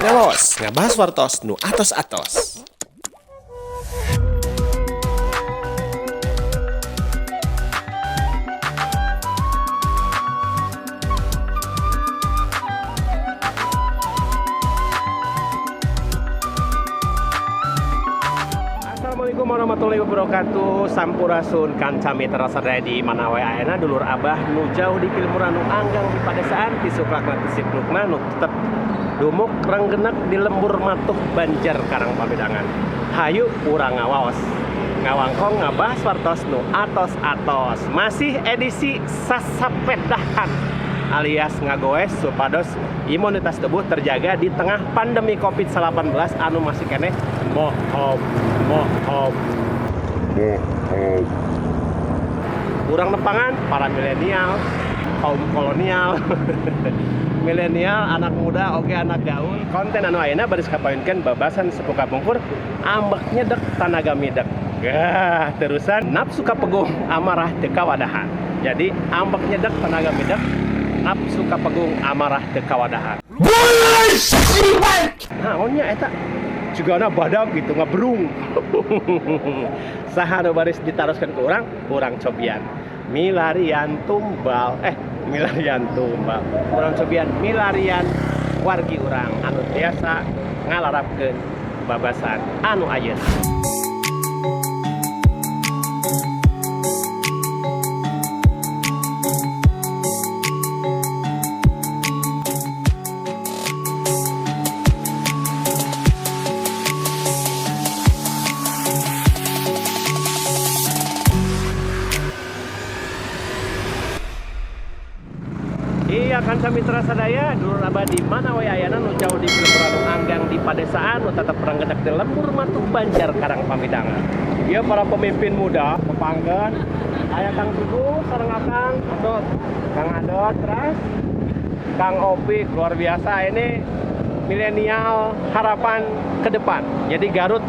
Ngelos, ngabahas wartos nu atos-atos. Assalamualaikum warahmatullahi wabarakatuh. Sampurasun kancami terasa di mana wae ayeuna dulur abah nu jauh di Kilmuran nu anggang di padesaan ti suklakna ti siklukna nu tetep dumuk renggenek di lembur matuh Banjar Karang Pabedangan. Hayu urang ngawaos ngawangkong ngabahas wartos nu atos-atos. Masih edisi sasapedahan alias ngagoes supados imunitas tubuh terjaga di tengah pandemi COVID-19 anu masih keneh mohon. Urang nepangan para milenial, kaum kolonial, milenial, anak muda, oke anak gaul. Konten anu ayeuna baris kapaeunkeun babasan sepuh kapungkur ambek nyedek tanaga midek. Terusan nafsu kapegung amarah teu kawadahan. Jadi ambek nyedek tanaga midek, nafsu kapegung amarah teu kawadahan. Nah, ohnya eta jugana badag gitu ngaberung. Saha nu baris ditaroskeun ku urang cobian milarian tumbal urang cobian milarian wargi urang anu biasa ngalarapkeun babasan anu ayeuna. Iya kan Mitra sadaya dulur abah di mana wae ayeuna nu jauh di Kilmuran anggang di padesaan nu tetep renggenek di lembur matuh Banjar Karang Pabedangan. Ieu para pemimpin muda pepanggen aya Kang Tugu sareng Akang Adot, Kang Adot terus Kang Opik luar biasa ini milenial harapan ke depan. Jadi Garut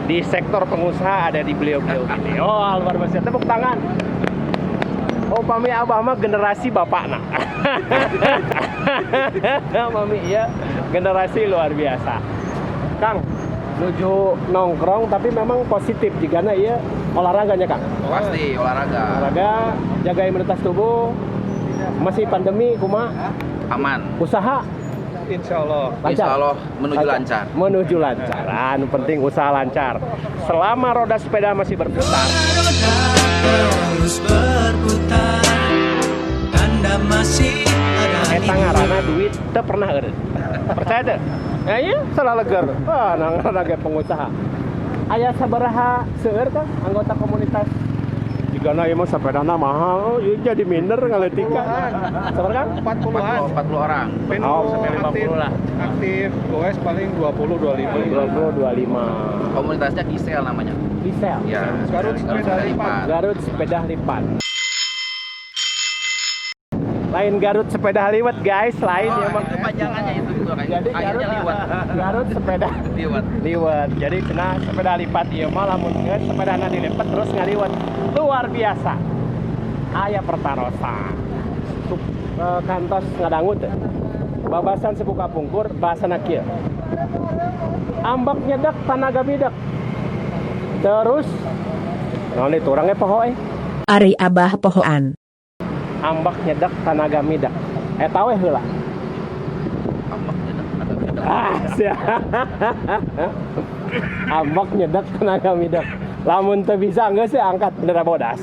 di sektor pengusaha ada di beliau-beliau ini. Oh, luar biasa. Tepuk tangan. Oh, pami abah mah generasi bapakna. Mami ya generasi luar biasa. Kang, nuju nongkrong tapi memang positif jigana ieu olahraganya Kang. Pasti olahraga. Olahraga, jaga imunitas tubuh. Masih pandemi kumaha? Aman. Usaha Insya Allah. Insya Allah menuju lancar. Menuju lancar. Anu penting usaha lancar. Selama roda sepeda masih berputar. Terus berputar, Anda masih ada. Eta ngaranna duit teu pernah eureun. Percaya teu? Ya ieu salah leger. Wah, nang ge pengusaha. Aya sabaraha seueur kan anggota komunitas? Jigana ieu mah sepedana mahal. Oh, ieu jadi minder ngaleutikan. Sabar kan? 40-an. 40 orang. Sampai 50 lah. Aktif, goes paling 20-25. 20-25. Komunitasnya Gisel namanya. Diesel. Ya. Garut sepeda lipat. Garut sepeda lipat. Lain Garut sepeda liwat guys, lain Oh, ya mah. itu panjangannya itu juga kayak. Jadi Akhirnya liwat. Garut sepeda liwat. Jadi kena sepeda lipat ieu mah lamun geus sepedana dilipat terus ngaliwat. Luar biasa. Aya pertarosan. Kantos ngadangu teh. Babasan sepuh kapungkur bahasana kieu. Ambak nyedek tanaga midek. Terus naon itu urang poho Ari abah pohoan. ambak nyedek tanaga midek. Eta we heula. Sia. Ambak nyedek tenaga midek. Lamun teu bisa geus angkat bendera bodas.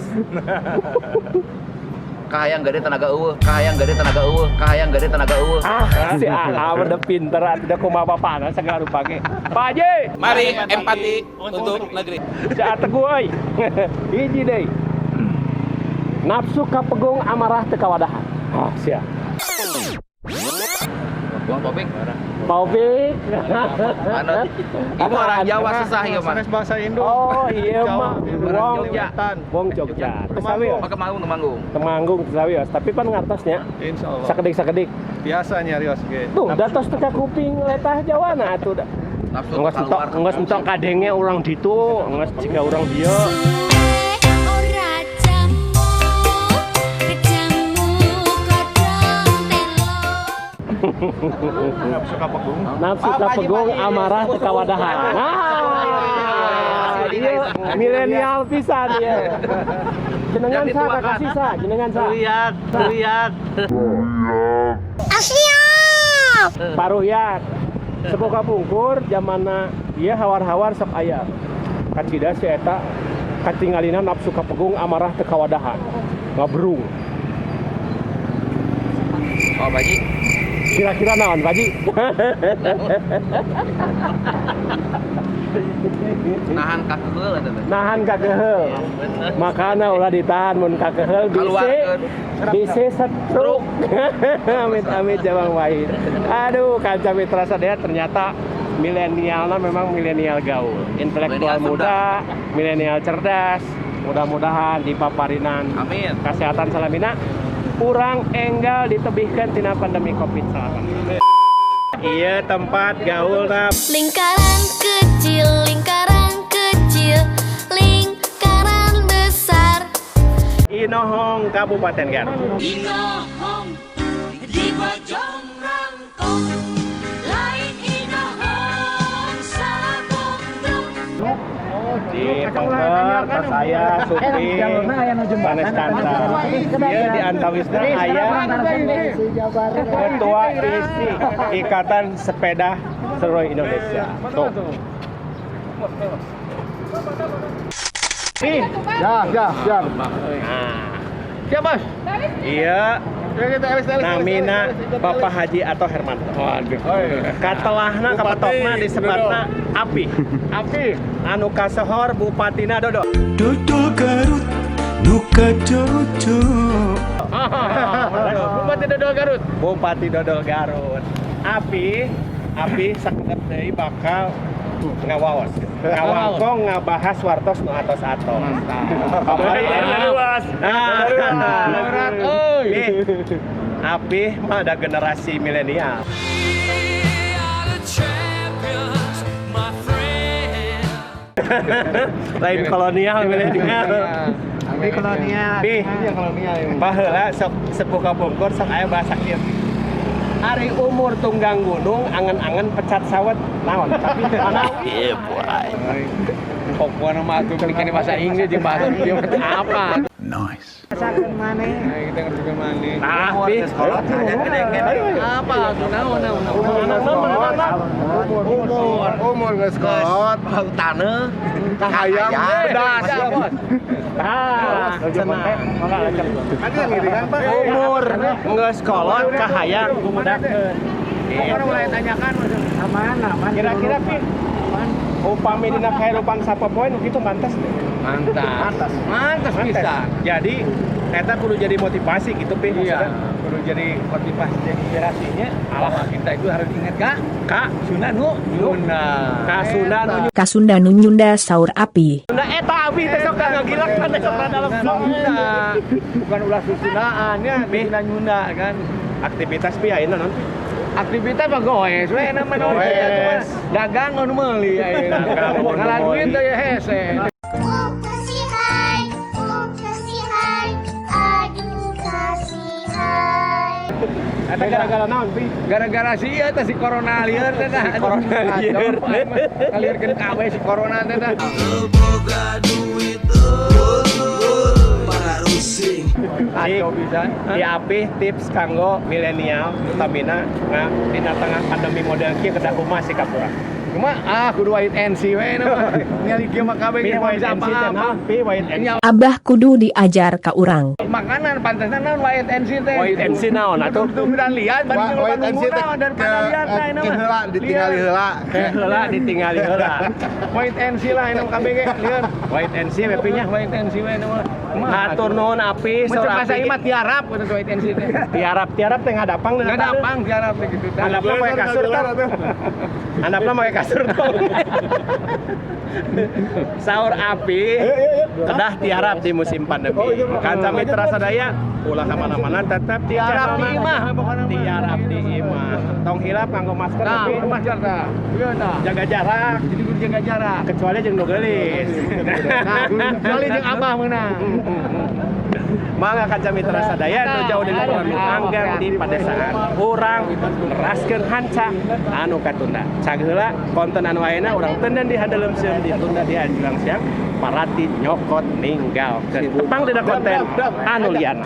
Kahayang gede tenaga eueuh, kahayang gede tenaga eueuh, kahayang gede tenaga eueuh. Si Ana udah pinter atuh kumaha bapana sagala rupake. Pak Haji, Mari empati untuk negeri. cak teguh euy. Hiji deui. Nafsu kapegung amarah teu kawadahan. Sia. Buang topik. Taufik. Ibu orang Jawa susah ieu mah. Sanes bahasa Indo. Oh iya mah. Orang Jogja. Wong Jogja. Tesawios. Pakai Temanggung. Temanggung tesawios, tapi pan ngartosnya Insya Allah. sakedik-sakedik. Biasa nyarios ge. Tuh, datos teka kuping letah Jawana atuh da. Nafsu Nges entok kadenge urang ditu, nges jika urang dieu. Nafsu kapegung. Nafsu kapegung amarah teu kawadahan. Iya, milenial pisan ya. Jenengan sa kakasih sa, jenengan sa. Lihat. Paruyat. Semoga pungkur zamanna ieu hawar-hawar sok aya. Kacida si eta katingalina nafsu kapegung amarah teu kawadahan. Ngabrung. Oh, Baji. Kira-kira naon, Pak Ji? Nahan kakeheul eta teh. Nahan kakeheul. Makana ulah ditahan mun kakeheul bisi setruk. Amit-amit Jawang Wahid. Aduh, kanca mitra sadaya ternyata milenialna memang milenial gaul. Intelektual muda, milenial cerdas. Mudah-mudahan dipaparinan Amin. kesehatan salamina kurang enggal ditebihkan tina pandemi Covid-19. Iya tempat gaulna Lingkaran kecil, lingkaran besar. Inohong Kabupaten Garut. Inohong di Bojong Rangkong, lain inohong sabondong. Di Pengker, saya Supri, Panes Kanca. Dia di antawisna aya Ketua ISI Ikatan Sepeda Seluruh Indonesia. Tuh. Nih, Siap. nah, Siap, Bos. iya namina Bapak Haji atau Hermanto. Waduh. Katelahna kapatokna disebutna Api. Anu kasohor Bupatina Dodo. Dodo Garut Nuka Jojo. Bupati Dodol Garut. Bupati Dodol Garut. Api sakedep deui bakal ngawaos. Ngawangkong ngabahas wartos nu atos-atos. Kamari luas. Berat euy. Api mah ada generasi milenial. Lain kolonial milenial. Abi kolonial. Bi, kolonial. baheula sok sepuh kapungkur sok aya bahasa kieu. Ari umur tunggang gunung angen-angen pecat sawet naon tapi anawi. Iya, boy. Pokoknya mah atuh balikan bahasa Inggris jeung bahasa ieu apa? Nice. Kita ngerti maneh. Nah, Bi. Apa atuh naon? Umur geus kolot, taneuh, kahayang, Pedas. Ah, umur geus kolot kahayang gumudakeun. Pokona mulai tanyakan mana? Kira-kira Pi upami dina kahirupan sapopoe nu kitu mantas teh. Mantas bisa. Jadi eta kudu jadi motivasi gitu Pi. Iya. Kudu jadi motivasi jadi inspirasinya. Alah kita itu harus ingat Kak. Sunda nu. Ka Sunda nu Kasunda nu nyunda saur Api. Sunda eta abi teh sok ngagilak kan sok dalam vlog. Bukan ulah susundaan ya, Sunda Nyunda kan. Aktivitas Pi ayeuna naon Pi? Aktivitas mah goes we na mah Goes. dagang nu meuli ayeuna. Dagang nu Ngalan meuli. duit teh ya hese. Kasih hai, aduh kasih hai. Eta gara-gara naon Pi? Gara-gara si ieu teh si corona lieur teh dah. Si corona lieur. Kalieurkeun kabeh si corona teh dah. Kacau bisa. Di Api tips kanggo milenial utamina dina tengah pandemi model kieu kedah kumaha sikap urang. Cuma kudu wait and see we na mah. Ningali kieu mah kabeh Pi geus wait bisa and see teh apa-apa. naon? Pi wait and see. Abah kudu diajar ka urang. Makanan pantasna naon wait and see teh. Wait and see naon atuh? Tunggu dan lihat bari lu nunggu naon daripada lihat teh na mah. ditinggali heula. Heula ditinggali heula. Wait and see lah ini kabeh ge lieur. Wait and see we Pi nya. Wait and see we na mah. Hatur nuhun Api saur Macam bahasa Api. ieu mah tiarap gitu wait and see teh. Tiarap teh ngadapang deuna Enggak dampang tiarap teh gitu. Handapna make kasur tah. Handapna make kasur tah. Saur Api kedah tiarap di musim pandemi. Kanca mitra sadaya ulah ka mana-mana tetep Tiarap di imah pokona mah. Tiarap di imah. Tong hilap nganggo masker Nah, tapi masker tah. Ieu tah. jaga jarak Jadi kudu jaga jarak. kecuali jeung nu geulis. Nah, kecuali jeung abah meunang. Mangga kaca mitra sadaya nu jauh di lingkungan anggang di padesaan urang neraskeun hanca anu katunda. Sageula konten anu ayeuna urang tenden di handeuleum seum ditunda di anjuran siang parati nyokot ninggalkeun. Tepang dina konten anu liana.